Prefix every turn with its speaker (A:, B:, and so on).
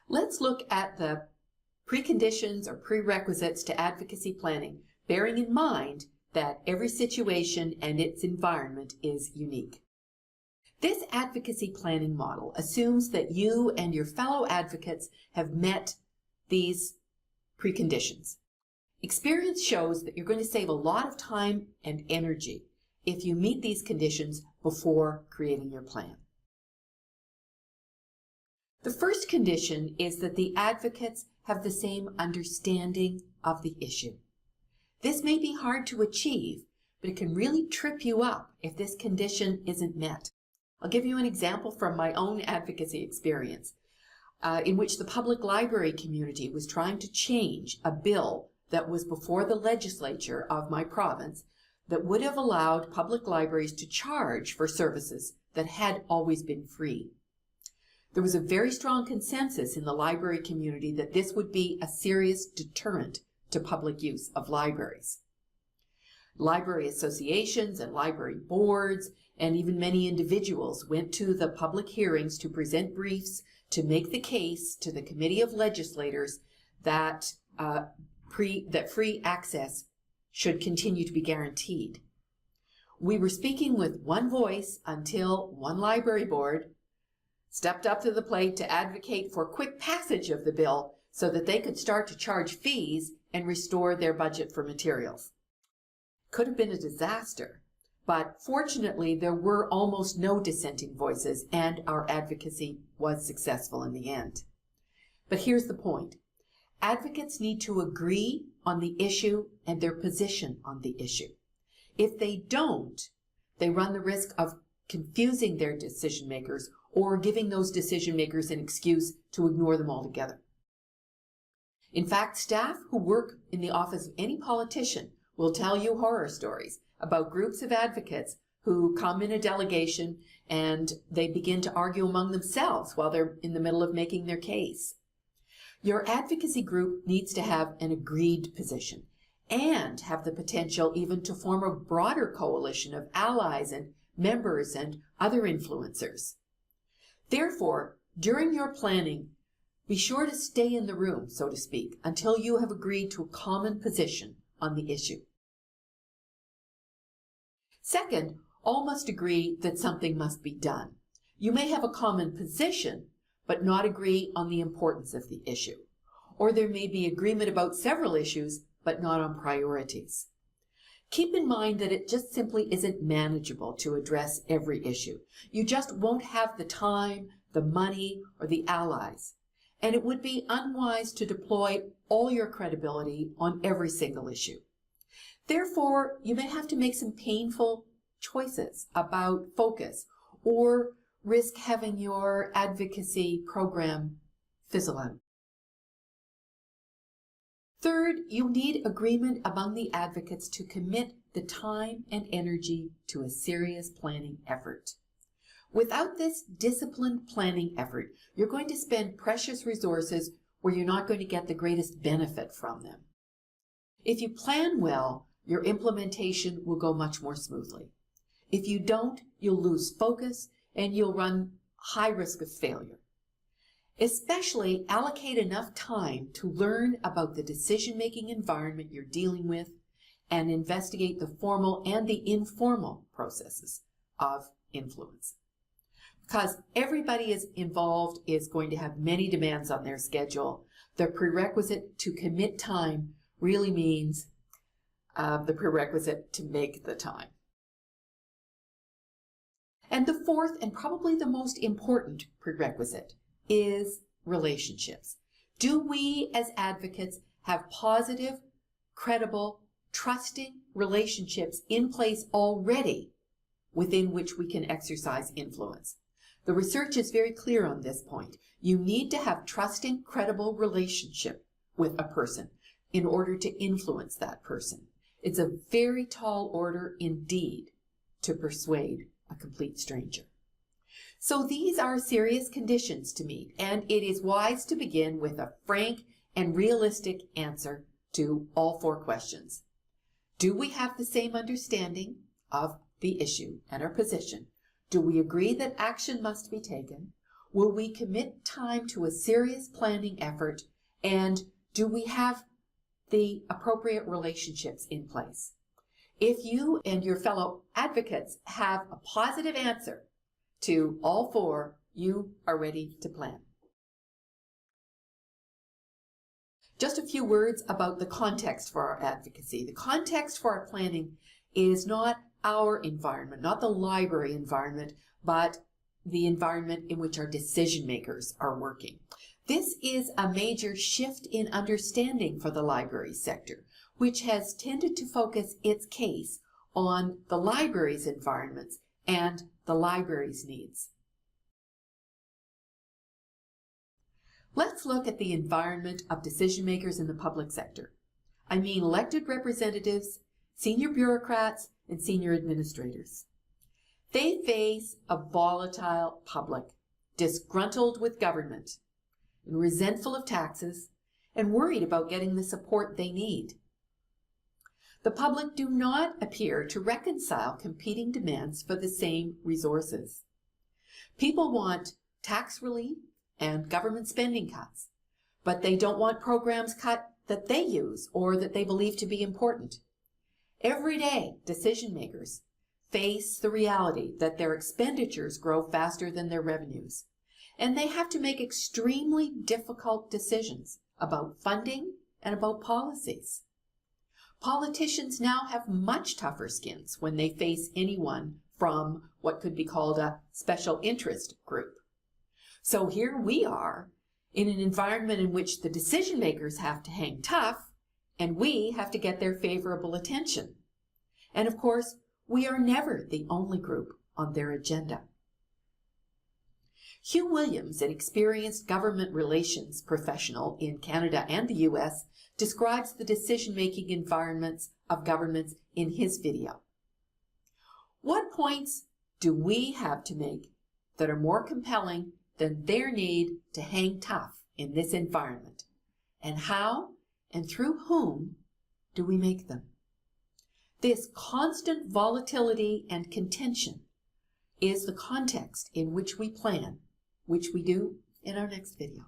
A: Let's look at the preconditions or prerequisites to advocacy planning, bearing in mind that every situation and its environment is unique. This advocacy planning model assumes that you and your fellow advocates have met these preconditions. Experience shows that you're going to save a lot of time and energy if you meet these conditions before creating your plan. The first condition is that the advocates have the same understanding of the issue. This may be hard to achieve, but it can really trip you up if this condition isn't met. I'll give you an example from my own advocacy experience, in which the public library community was trying to change a bill that was before the legislature of my province that would have allowed public libraries to charge for services that had always been free. There was a very strong consensus in the library community that this would be a serious deterrent to public use of libraries. Library associations and library boards and even many individuals went to the public hearings to present briefs to make the case to the Committee of Legislators that free access should continue to be guaranteed. We were speaking with one voice until one library board stepped up to the plate to advocate for quick passage of the bill so that they could start to charge fees and restore their budget for materials. Could have been a disaster, but fortunately there were almost no dissenting voices and our advocacy was successful in the end. But here's the point. Advocates need to agree on the issue and their position on the issue. If they don't, they run the risk of confusing their decision makers or giving those decision makers an excuse to ignore them altogether. In fact, staff who work in the office of any politician will tell you horror stories about groups of advocates who come in a delegation and they begin to argue among themselves while they're in the middle of making their case. Your advocacy group needs to have an agreed position and have the potential even to form a broader coalition of allies and members and other influencers. Therefore, during your planning, be sure to stay in the room, so to speak, until you have agreed to a common position on the issue. Second, all must agree that something must be done. You may have a common position, but not agree on the importance of the issue. Or there may be agreement about several issues, but not on priorities. Keep in mind that it just simply isn't manageable to address every issue. You just won't have the time, the money, or the allies. And it would be unwise to deploy all your credibility on every single issue. Therefore, you may have to make some painful choices about focus or risk having your advocacy program fizzle out. Third, you need agreement among the advocates to commit the time and energy to a serious planning effort. Without this disciplined planning effort, you're going to spend precious resources where you're not going to get the greatest benefit from them. If you plan well, your implementation will go much more smoothly. If you don't, you'll lose focus and you'll run high risk of failure. Especially allocate enough time to learn about the decision-making environment you're dealing with and investigate the formal and the informal processes of influence. Because everybody is involved is going to have many demands on their schedule. The prerequisite to commit time really means the prerequisite to make the time. And the fourth and probably the most important prerequisite is relationships. Do we as advocates have positive, credible, trusting relationships in place already within which we can exercise influence? The research is very clear on this point. You need to have trusting, credible relationship with a person in order to influence that person. It's a very tall order indeed to persuade a complete stranger. So these are serious conditions to meet, and it is wise to begin with a frank and realistic answer to all four questions. Do we have the same understanding of the issue and our position? Do we agree that action must be taken? Will we commit time to a serious planning effort? And do we have the appropriate relationships in place? If you and your fellow advocates have a positive answer to all four, you are ready to plan. Just a few words about the context for our advocacy. The context for our planning is not our environment, not the library environment, but the environment in which our decision makers are working. This is a major shift in understanding for the library sector, which has tended to focus its case on the library's environments and the library's needs. Let's look at the environment of decision makers in the public sector. I mean elected representatives, senior bureaucrats, and senior administrators. They face a volatile public, disgruntled with government, and resentful of taxes, and worried about getting the support they need. The public do not appear to reconcile competing demands for the same resources. People want tax relief and government spending cuts, but they don't want programs cut that they use or that they believe to be important. Every day, decision makers face the reality that their expenditures grow faster than their revenues, and they have to make extremely difficult decisions about funding and about policies. Politicians now have much tougher skins when they face anyone from what could be called a special interest group. So here we are in an environment in which the decision makers have to hang tough and we have to get their favorable attention. And of course, we are never the only group on their agenda. Hugh Williams, an experienced government relations professional in Canada and the US, describes the decision-making environments of governments in his video. What points do we have to make that are more compelling than their need to hang tough in this environment? And how and through whom do we make them? This constant volatility and contention is the context in which we plan, which we do in our next video.